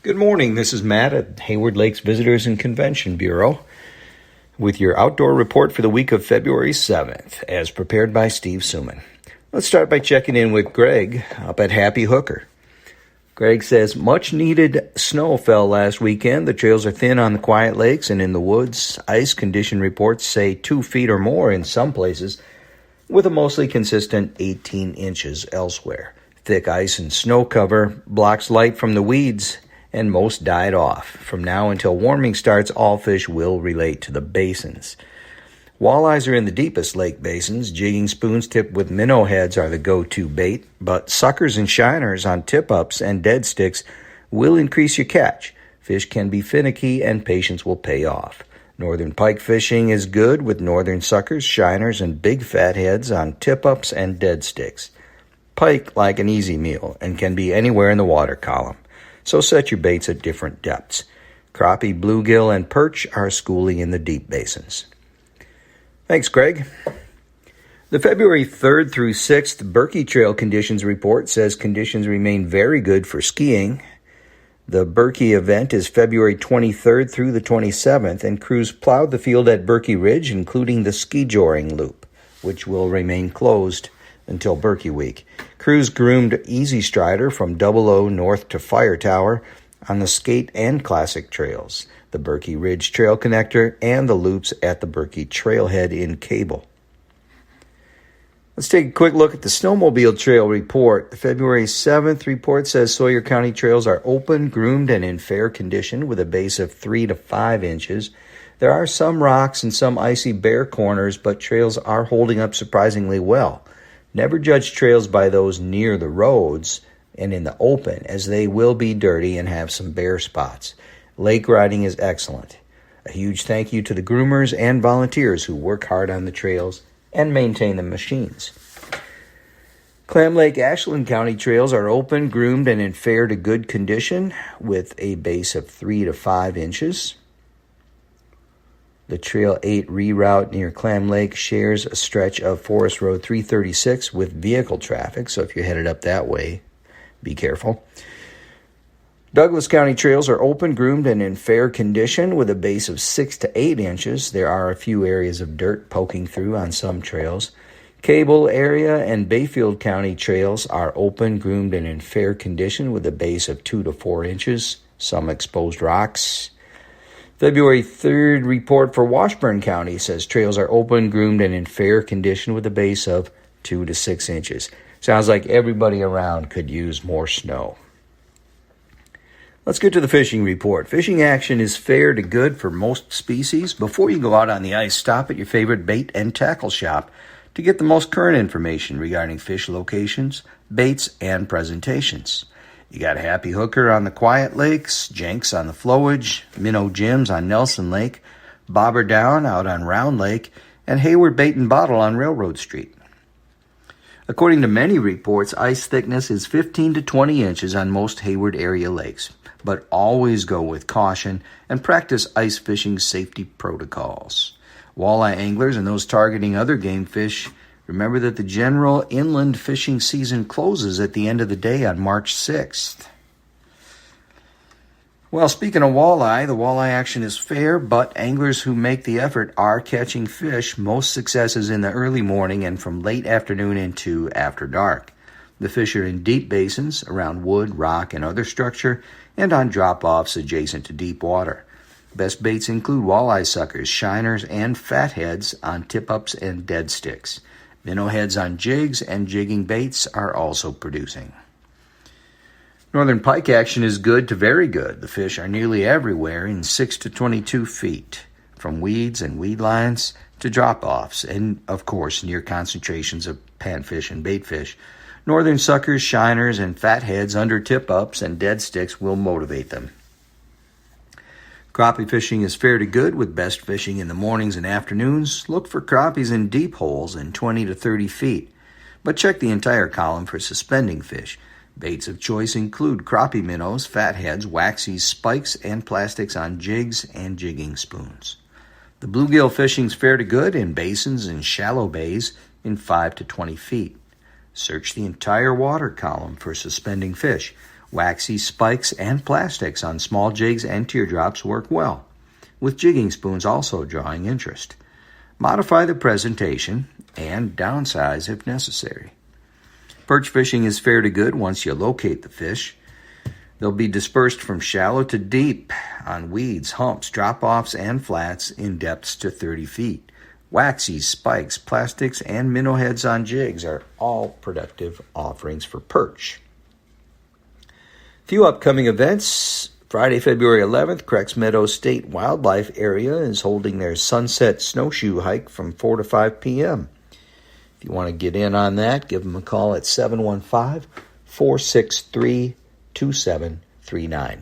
Good morning, this is Matt at Hayward Lakes Visitors and Convention Bureau with your outdoor report for the week of February 7th, as prepared by Steve Suman. Let's start by checking in with Greg up at Happy Hooker. Greg says, much needed snow fell last weekend. The trails are thin on the quiet lakes and in the woods. Ice condition reports say 2 feet or more in some places, with a mostly consistent 18 inches elsewhere. Thick ice and snow cover blocks light from the weeds, and most died off. From now until warming starts, all fish will relate to the basins. Walleyes are in the deepest lake basins. Jigging spoons tipped with minnow heads are the go-to bait, but suckers and shiners on tip-ups and dead sticks will increase your catch. Fish can be finicky, and patience will pay off. Northern pike fishing is good with northern suckers, shiners, and big fat heads on tip-ups and dead sticks. Pike like an easy meal and can be anywhere in the water column, so set your baits at different depths. Crappie, bluegill, and perch are schooling in the deep basins. Thanks, Greg. The February 3rd through 6th Berkey Trail conditions report says conditions remain very good for skiing. The Berkey event is February 23rd through the 27th, and crews plowed the field at Berkey Ridge, including the ski joring loop, which will remain closed until Berkey Week. Crews groomed Easy Strider from 00 north to Fire Tower on the skate and classic trails, the Berkey Ridge Trail Connector, and the loops at the Berkey Trailhead in Cable. Let's take a quick look at the Snowmobile Trail report. The February 7th report says Sawyer County trails are open, groomed, and in fair condition with a base of 3 to 5 inches. There are some rocks and some icy bare corners, but trails are holding up surprisingly well. Never judge trails by those near the roads and in the open, as they will be dirty and have some bare spots. Lake riding is excellent. A huge thank you to the groomers and volunteers who work hard on the trails and maintain the machines. Clam Lake Ashland County trails are open, groomed, and in fair to good condition with a base of 3 to 5 inches. The Trail 8 reroute near Clam Lake shares a stretch of Forest Road 336 with vehicle traffic, so if you're headed up that way, be careful. Douglas County trails are open, groomed, and in fair condition with a base of 6 to 8 inches. There are a few areas of dirt poking through on some trails. Cable area and Bayfield County trails are open, groomed, and in fair condition with a base of 2 to 4 inches. Some exposed rocks. February 3rd report for Washburn County says trails are open, groomed, and in fair condition with a base of 2 to 6 inches. Sounds like everybody around could use more snow. Let's get to the fishing report. Fishing action is fair to good for most species. Before you go out on the ice, stop at your favorite bait and tackle shop to get the most current information regarding fish locations, baits, and presentations. You got Happy Hooker on the quiet lakes, Jenks on the flowage, Minnow Jim's on Nelson Lake, Bobber Down out on Round Lake, and Hayward Bait and Bottle on Railroad Street. According to many reports, ice thickness is 15 to 20 inches on most Hayward area lakes, but always go with caution and practice ice fishing safety protocols. Walleye anglers and those targeting other game fish, remember that the general inland fishing season closes at the end of the day on March 6th. Well, speaking of walleye, the walleye action is fair, but anglers who make the effort are catching fish. Most successes in the early morning and from late afternoon into after dark. The fish are in deep basins around wood, rock, and other structure, and on drop-offs adjacent to deep water. Best baits include walleye suckers, shiners, and fatheads on tip-ups and dead sticks. Minnow heads on jigs and jigging baits are also producing. Northern pike action is good to very good. The fish are nearly everywhere in 6 to 22 feet, from weeds and weed lines to drop-offs, and of course near concentrations of panfish and baitfish. Northern suckers, shiners, and fatheads under tip-ups and dead sticks will motivate them. Crappie fishing is fair to good with best fishing in the mornings and afternoons. Look for crappies in deep holes in 20 to 30 feet, but check the entire column for suspending fish. Baits of choice include crappie minnows, fatheads, waxies, spikes, and plastics on jigs and jigging spoons. The bluegill fishing's fair to good in basins and shallow bays in 5 to 20 feet. Search the entire water column for suspending fish. Waxy spikes and plastics on small jigs and teardrops work well, with jigging spoons also drawing interest. Modify the presentation and downsize if necessary. Perch fishing is fair to good once you locate the fish. They'll be dispersed from shallow to deep on weeds, humps, drop-offs, and flats in depths to 30 feet. Waxy, spikes, plastics, and minnow heads on jigs are all productive offerings for perch. Few upcoming events. Friday, February 11th, Cracks Meadows State Wildlife Area is holding their Sunset Snowshoe Hike from 4 to 5 p.m. If you want to get in on that, give them a call at 715-463-2739.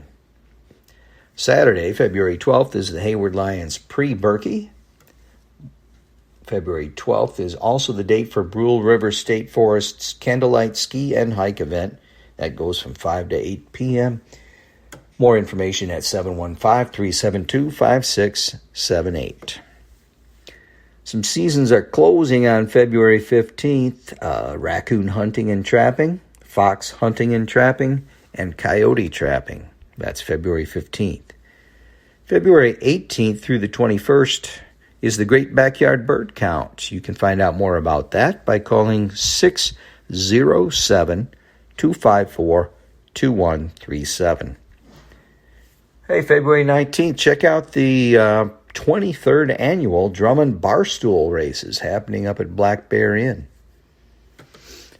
Saturday, February 12th, is the Hayward Lions Pre-Berkey. February 12th is also the date for Brule River State Forest's Candlelight Ski and Hike event. That goes from 5 to 8 p.m. More information at 715-372-5678. Some seasons are closing on February 15th. Raccoon hunting and trapping, fox hunting and trapping, and coyote trapping. That's February 15th. February 18th through the 21st is the Great Backyard Bird Count. You can find out more about that by calling 607-254-2137. Hey, February 19th, check out the 23rd Annual Drummond Barstool Races happening up at Black Bear Inn.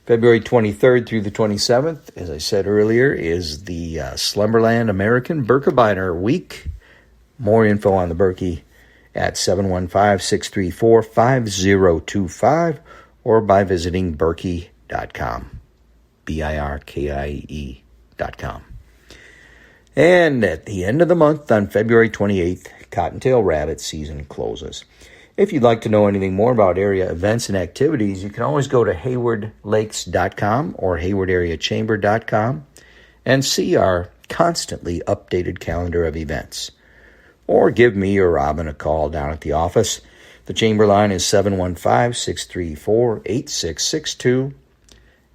February 23rd through the 27th, as I said earlier, is the Slumberland American Birkebeiner Week. More info on the Berkey at 715-634-5025 or by visiting birkie.com, birkie.com. And at the end of the month, on February 28th, Cottontail Rabbit season closes. If you'd like to know anything more about area events and activities, you can always go to haywardlakes.com or haywardareachamber.com and see our constantly updated calendar of events. Or give me or Robin a call down at the office. The chamber line is 715-634-8662,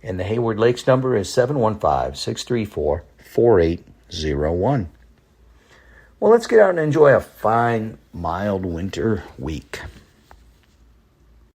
and the Hayward Lakes number is 715-634-4801. Well, let's get out and enjoy a fine, mild winter week.